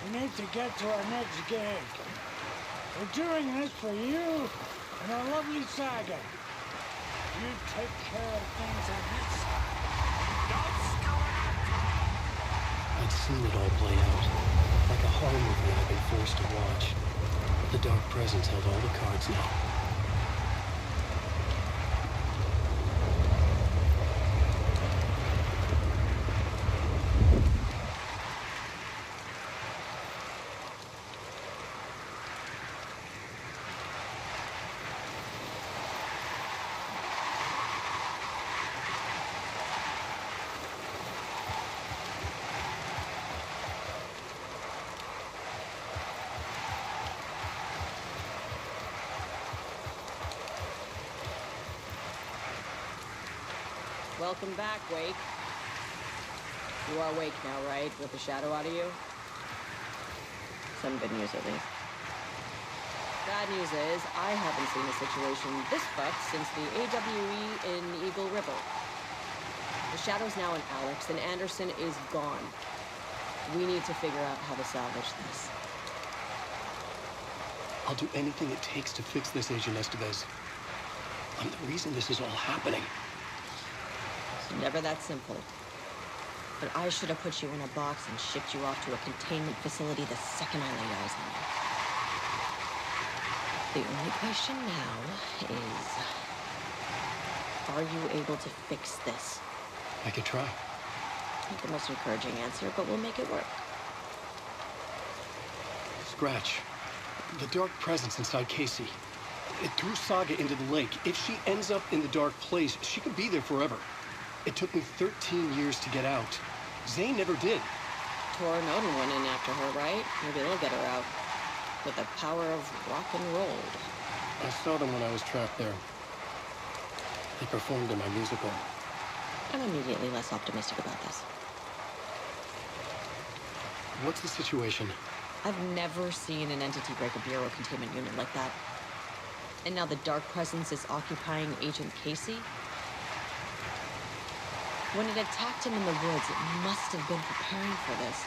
We need to get to our next gig. We're doing this for you and our lovely saga. You take care of things on this side. I'd seen it all play out, like a horror movie I'd been forced to watch. The Dark Presence held all the cards now. Welcome back, Wake. You are awake now, right? With the shadow out of you? Some good news, at least. Bad news is, I haven't seen a situation this fucked since the AWE in Eagle River. The shadow's now in Alex, and Anderson is gone. We need to figure out how to salvage this. I'll do anything it takes to fix this, Agent Estevez. I'm the reason this is all happening. It's never that simple. But I should have put you in a box and shipped you off to a containment facility the second I laid eyes on you. The only question now is, are you able to fix this? I could try. Not the most encouraging answer, but we'll make it work. Scratch. The Dark Presence inside Casey. It threw Saga into the lake. If she ends up in the dark place, she could be there forever. It took me 13 years to get out. Zane never did. Tor and Odin went in after her, right? Maybe they'll get her out. With the power of rock and roll. I saw them when I was trapped there. They performed in my musical. I'm immediately less optimistic about this. What's the situation? I've never seen an entity break a bureau containment unit like that. And now the Dark Presence is occupying Agent Casey? When it attacked him in the woods, it must have been preparing for this.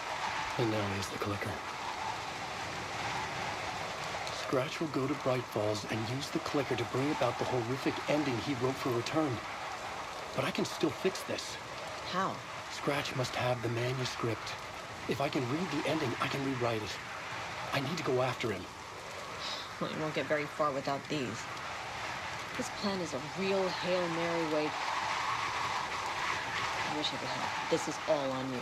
And now he's the clicker. Scratch will go to Bright Falls and use the clicker to bring about the horrific ending he wrote for Return. But I can still fix this. How? Scratch must have the manuscript. If I can read the ending, I can rewrite it. I need to go after him. Well, you won't get very far without these. This plan is a real Hail Mary, Wake. I wish I could help. This is all on you.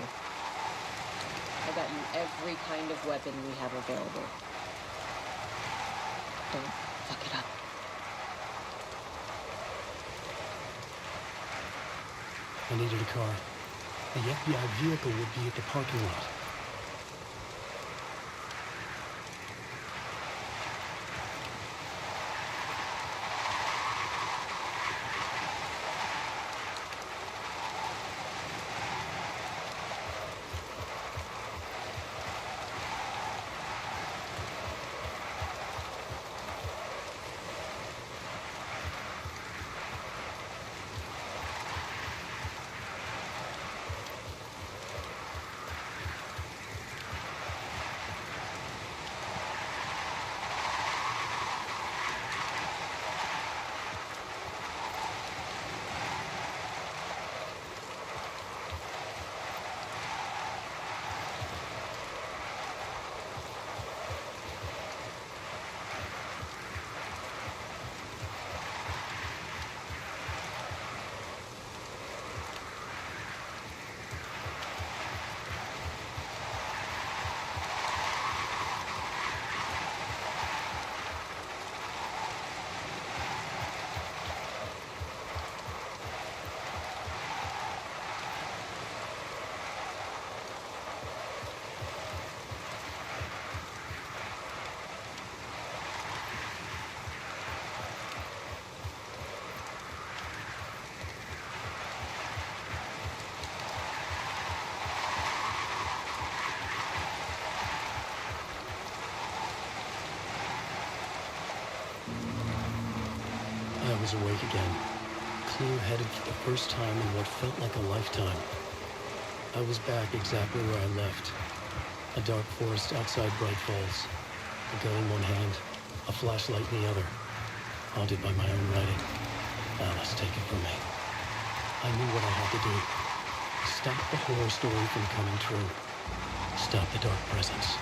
I got you every kind of weapon we have available. Don't fuck it up. I needed a car. The FBI vehicle would be at the parking lot. I was awake again, clear-headed for the first time in what felt like a lifetime. I was back exactly where I left. A dark forest outside Bright Falls. A gun in one hand, a flashlight in the other. Haunted by my own writing. Alice, take it from me. I knew what I had to do. Stop the horror story from coming true. Stop the dark presence.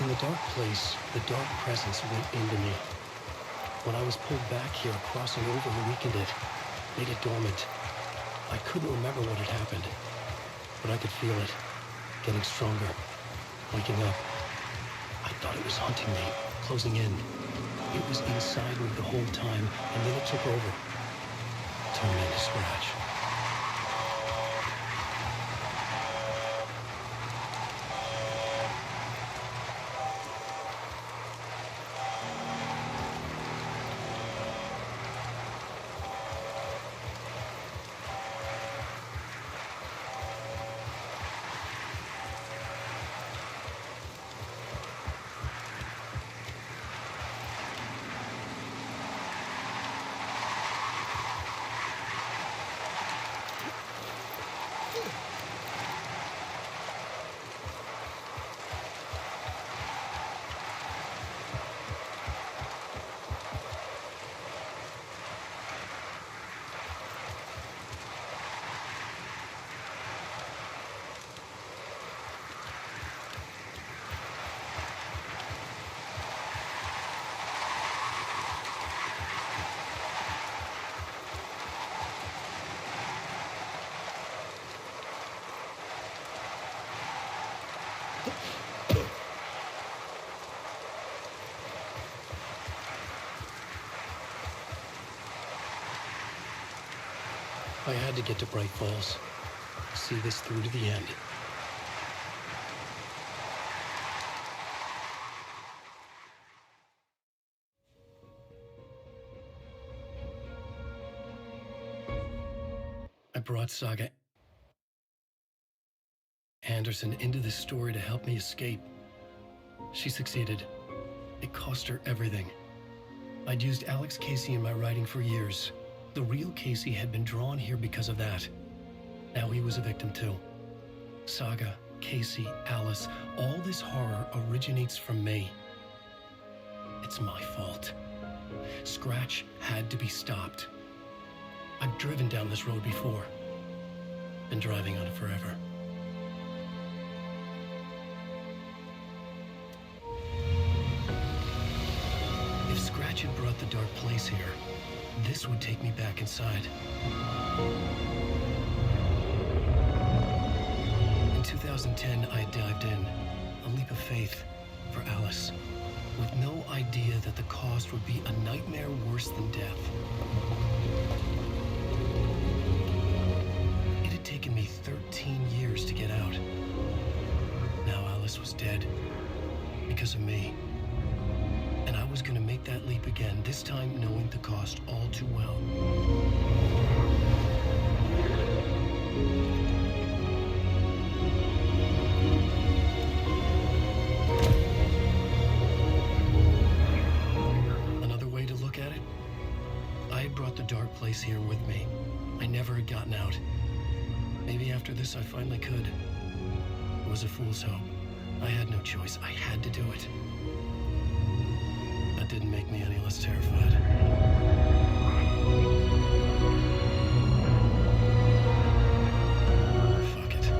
In the dark place, the dark presence went into me. When I was pulled back here, crossing over weakened it, made it dormant. I couldn't remember what had happened, but I could feel it, getting stronger. Waking up, I thought it was hunting me, closing in. It was inside me the whole time, and then it took over, turning into Scratch. I had to get to Bright Falls, see this through to the end. I brought Saga Anderson into this story to help me escape. She succeeded. It cost her everything. I'd used Alex Casey in my writing for years. The real Casey had been drawn here because of that. Now he was a victim too. Saga, Casey, Alice, all this horror originates from me. It's my fault. Scratch had to be stopped. I've driven down this road before. Been driving on it forever. If Scratch had brought the dark place here, this would take me back inside. In 2010, I dived in, a leap of faith for Alice, with no idea that the cost would be a nightmare worse than death. It had taken me 13 years to get out. Now Alice was dead, because of me. And I was going to make that leap again, this time knowing the cost all too well. Another way to look at it, I had brought the dark place here with me. I never had gotten out. Maybe after this I finally could. It was a fool's hope. I had no choice. I had to do it. That didn't make me any less terrified. Fuck it.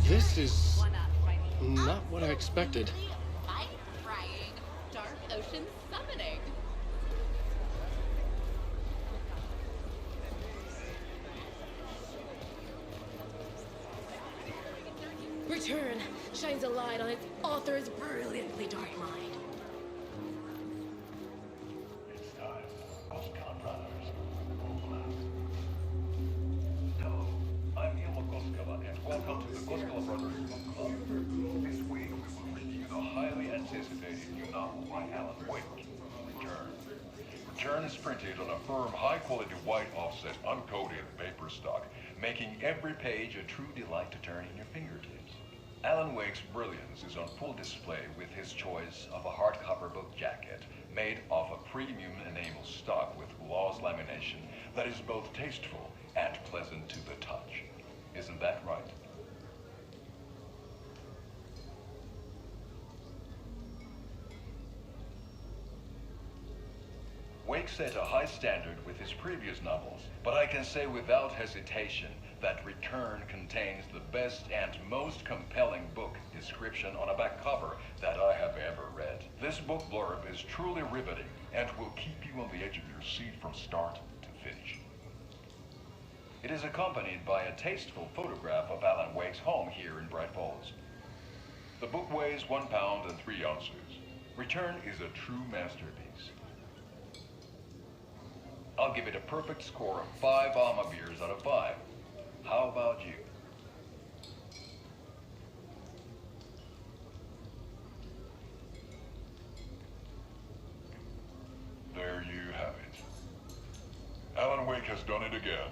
This is not what I expected. Light-frying, dark ocean summoning. Return shines a light on its author's brilliantly dark mind. It's time, Goskan Brothers. Hello, I'm Ilmo Koskela, and welcome to the Koskela Brothers Book Club. This week, we will review the highly anticipated new novel by Alan Wake, Return. Return is printed on a firm, high-quality white offset, uncoated paper stock, making every page a true delight to turn in your fingertips. Alan Wake's brilliance is on full display with his choice of a hardcover book jacket made of a premium enamel stock with gloss lamination that is both tasteful and pleasant to the touch. Isn't that right? set a high standard with his previous novels, but I can say without hesitation that Return contains the best and most compelling book description on a back cover that I have ever read. This book blurb is truly riveting and will keep you on the edge of your seat from start to finish. It is accompanied by a tasteful photograph of Alan Wake's home here in Bright Falls. The book weighs 1 pound and 3 ounces. Return is a true masterpiece. I'll give it a perfect score of 5 Alma beers out of 5. How about you? There you have it. Alan Wake has done it again.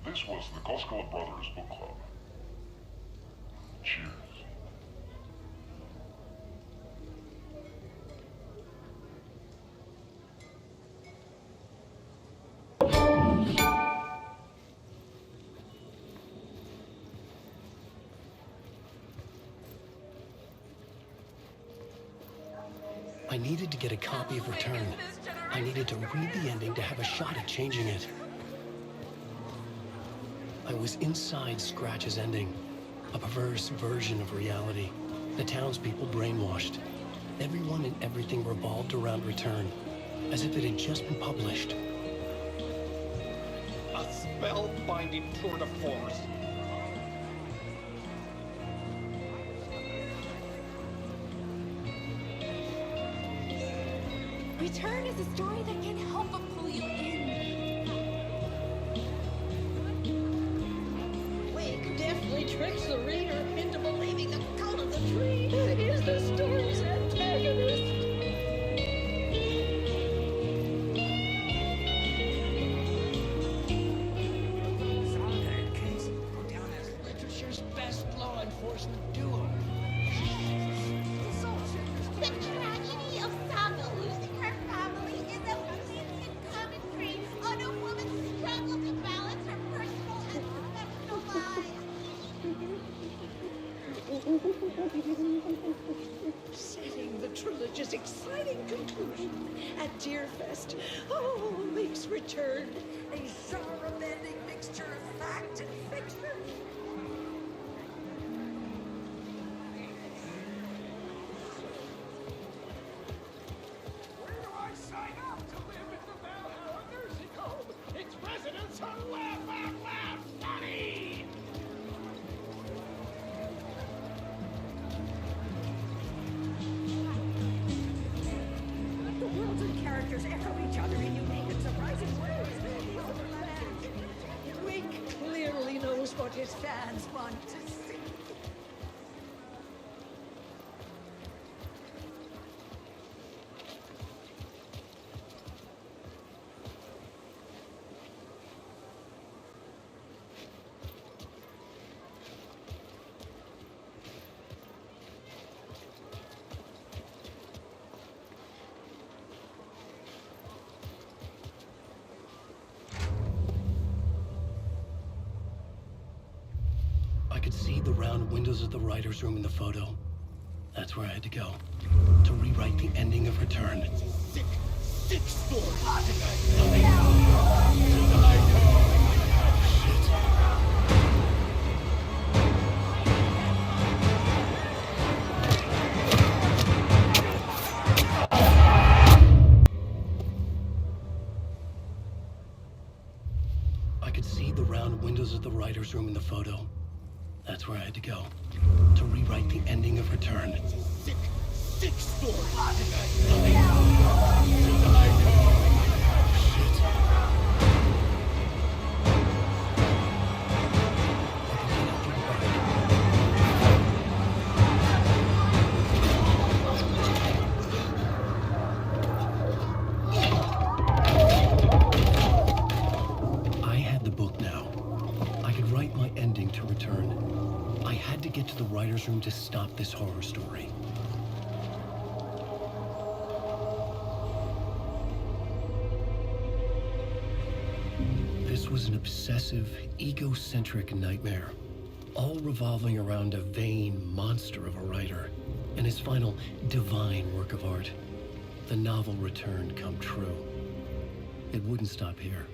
This was the Koskela Brothers Book Club. Cheers. I needed to get a copy of Return. I needed to read the ending to have a shot at changing it. I was inside Scratch's ending, a perverse version of reality. The townspeople brainwashed. Everyone and everything revolved around Return, as if it had just been published. A spellbinding tour de force. Return is a story that can help but pull you in. Wake deftly tricks the reader into believing the cult of the tree is the story's antagonist. Saga and Casey go down as literature's best law enforcement duo. The tragedy of Saga losing her family is a fleeting commentary on a woman's struggle to balance her personal and professional lives. Setting the trilogy's exciting conclusion at Deerfest. Oh, Wake's Return. A genre-bending mixture of fact and fiction. Where do I sign up to live in the Valhalla nursing home? Its residents are laugh out loud funny! The worlds and characters echo each other in unique and surprising ways. The overlap. Wake clearly knows what his fans want to see. I could see the round windows of the writer's room in the photo. That's where I had to go, to rewrite the ending of Return. Sick story! I could see the round windows of the writer's room in the photo. That's where I had to go, to rewrite the ending of Return. Sick story! I had the book now. I could write my ending to Return. I had to get to the writer's room to stop this horror story. This was an obsessive, egocentric nightmare, all revolving around a vain monster of a writer and his final divine work of art, the novel Return come true. It wouldn't stop here.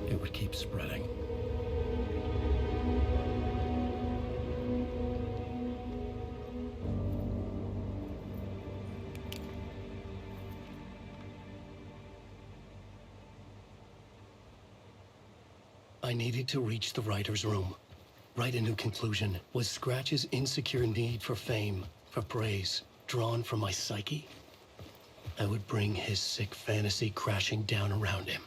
It would keep spreading. I needed to reach the writer's room. Write a new conclusion. Was Scratch's insecure need for fame, for praise, drawn from my psyche? I would bring his sick fantasy crashing down around him.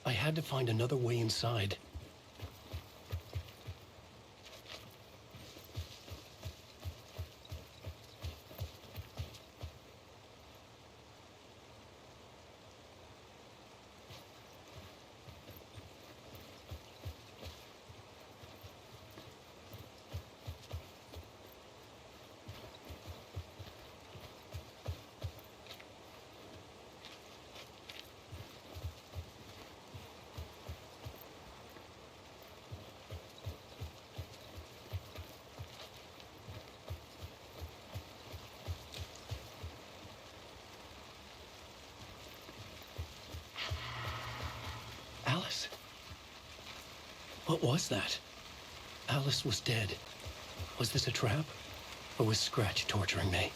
I had to find another way inside. Alice? What was that? Alice was dead. Was this a trap? Or was Scratch torturing me?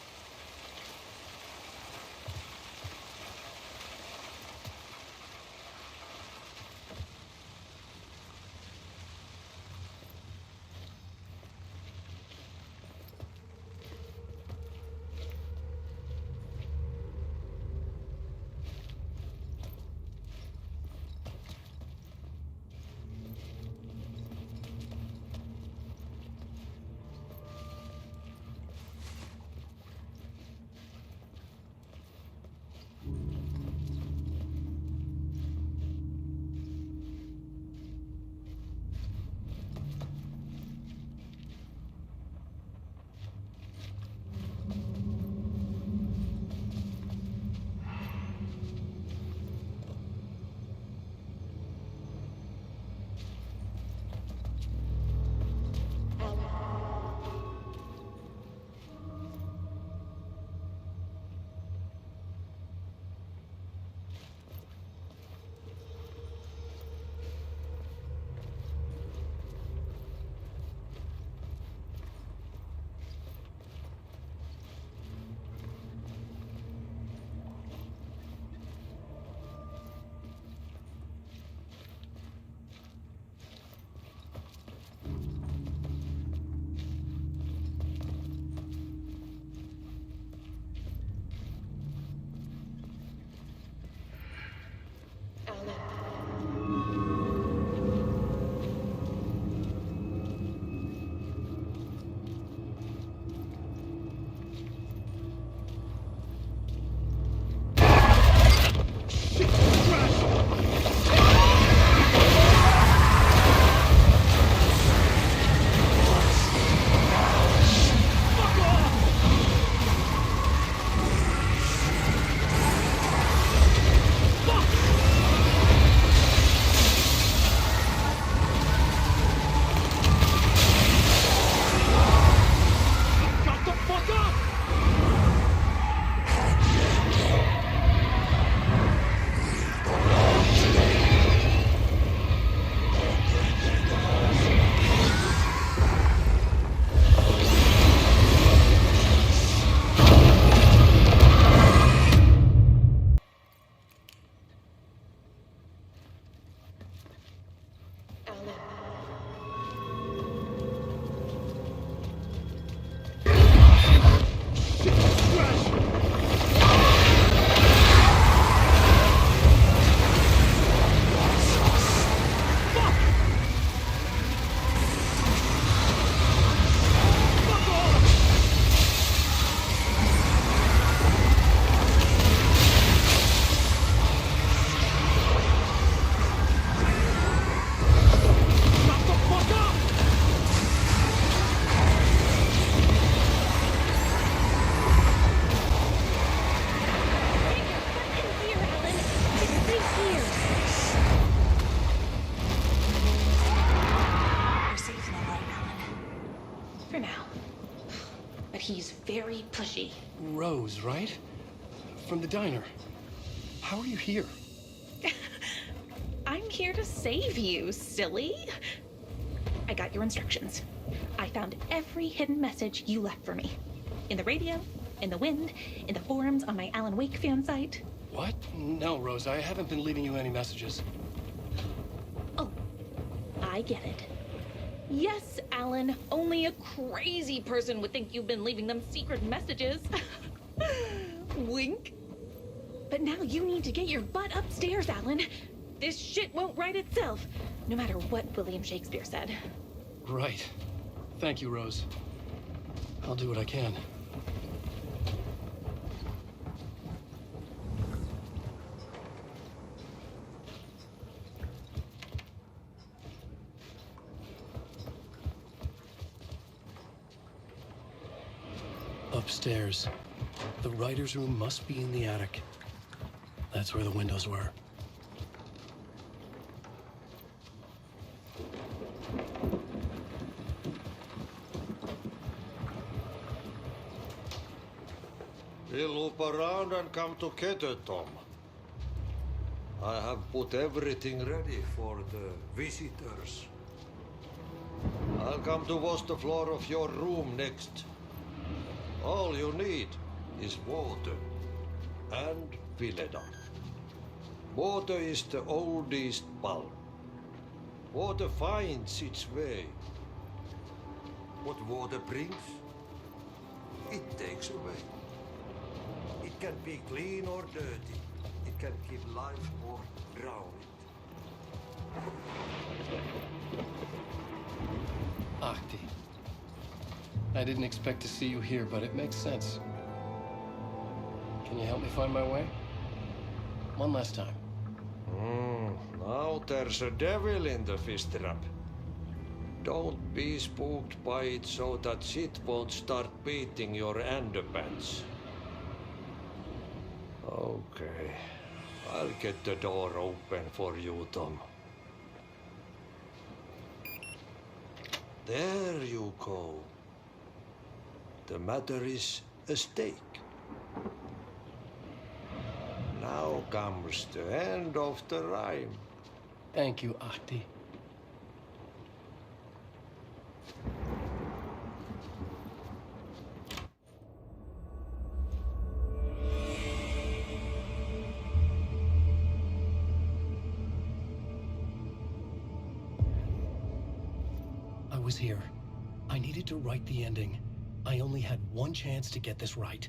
but he's very pushy. Rose, right? From the diner. How are you here? I'm here to save you, silly. I got your instructions. I found every hidden message you left for me. In the radio, in the wind, in the forums on my Alan Wake fan site. What? No, Rose, I haven't been leaving you any messages. Oh, I get it. Yes, Alan, only a crazy person would think you've been leaving them secret messages. Wink. But now you need to get your butt upstairs, Alan. This shit won't right itself, no matter what William Shakespeare said. Right. Thank you, Rose. I'll do what I can. Upstairs. The writer's room must be in the attic. That's where the windows were. We'll loop around and come together, Tom. I have put everything ready for the visitors. I'll come to wash the floor of your room next. All you need is water and Vileda. Water is the oldest bulb. Water finds its way. What water brings, it takes away. It can be clean or dirty. It can give life or drown it. Ahti. I didn't expect to see you here, but it makes sense. Can you help me find my way? One last time. Now there's a devil in the fish trap. Don't be spooked by it so that shit won't start beating your underpants. Okay. I'll get the door open for you, Tom. There you go. The matter is a stake. Now comes the end of the rhyme. Thank you, Ahti. I was here. I needed to write the ending. I only had one chance to get this right.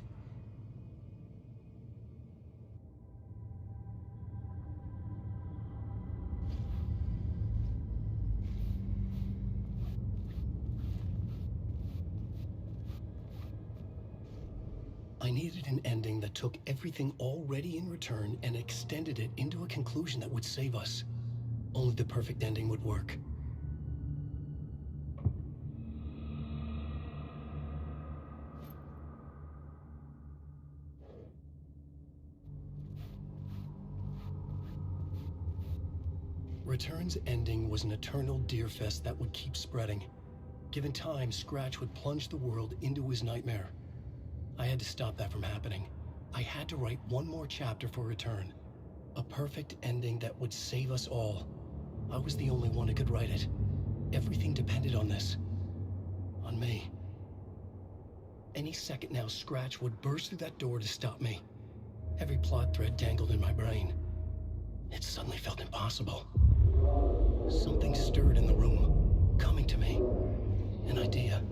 I needed an ending that took everything already in return and extended it into a conclusion that would save us. Only the perfect ending would work. Return's ending was an eternal Deerfest that would keep spreading. Given time, Scratch would plunge the world into his nightmare. I had to stop that from happening. I had to write one more chapter for Return. A perfect ending that would save us all. I was the only one who could write it. Everything depended on this. On me. Any second now, Scratch would burst through that door to stop me. Every plot thread tangled in my brain. It suddenly felt impossible. Something stirred in the room, coming to me. An idea.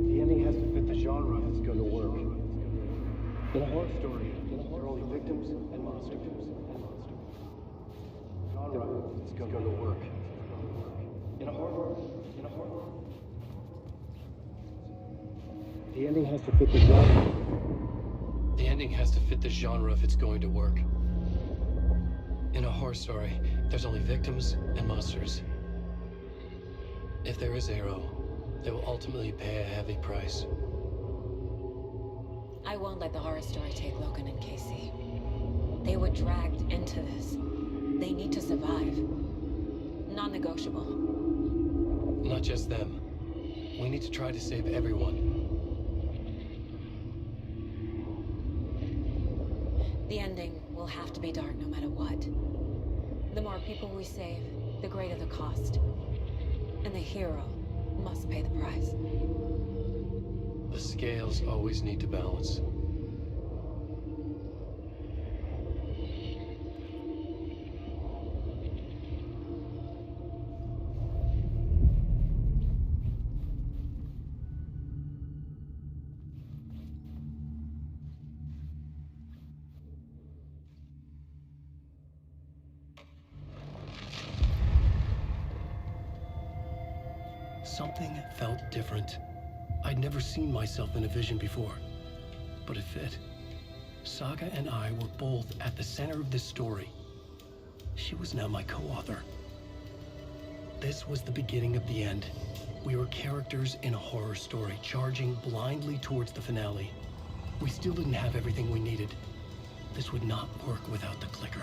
The ending has to fit the genre if it's going to work. In a horror story, there are only victims and monsters. Genre, it's going to work. In a horror. The ending has to fit the genre. The ending has to fit the genre if it's going to work. In a horror story, there's only victims and monsters. If there is Arrow, they will ultimately pay a heavy price. I won't let the horror story take Logan and Casey. They were dragged into this. They need to survive. Non-negotiable. Not just them. We need to try to save everyone. The ending will have to be dark no matter what. The more people we save, the greater the cost. And the hero must pay the price. The scales always need to balance. Something felt different. I'd never seen myself in a vision before, but it fit. Saga and I were both at the center of this story. She was now my co-author. This was the beginning of the end. We were characters in a horror story, charging blindly towards the finale. We still didn't have everything we needed. This would not work without the clicker.